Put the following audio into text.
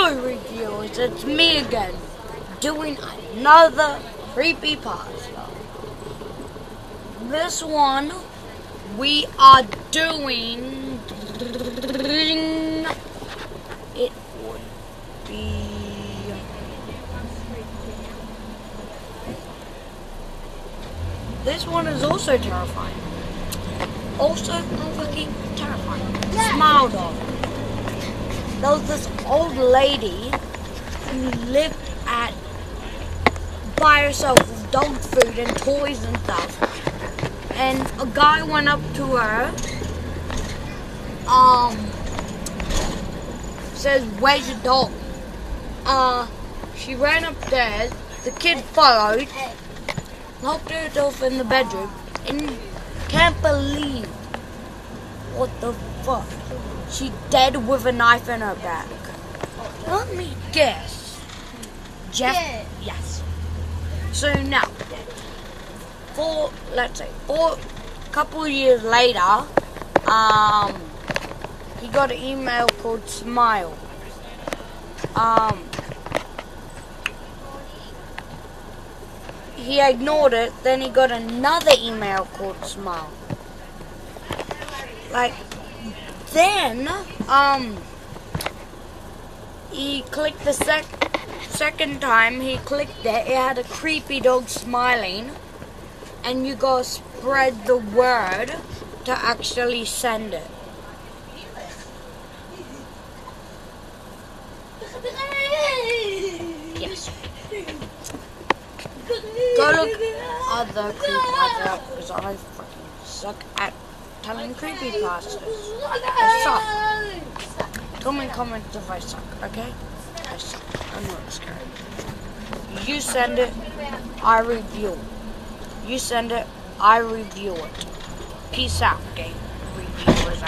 Hello reviewers, it's me again, doing another creepypasta. This one, we are doing, it would be, this one is also terrifying. Also fucking terrifying. Smile Dog. There was this old lady who lived by herself with dog food and toys and stuff. And a guy went up to her, says, "Where's your dog?" She ran upstairs, the kid followed, locked herself in the bedroom, and can't believe what the fuck. She dead with a knife in her back. Let me guess. Jeff? Yes. So now, let's say, a couple of years later, he got an email called Smile. He ignored it, then he got another email called Smile. Then, he clicked the second time he clicked it had a creepy dog smiling, and you gotta spread the word to actually send it. Yes. Go look other creepypasta because I fucking suck at telling creepypastas. I suck. Tell me in comments if I suck, okay? I suck. I'm not scared. You send it, I review it. You send it, I review it. Peace out, game reviewers.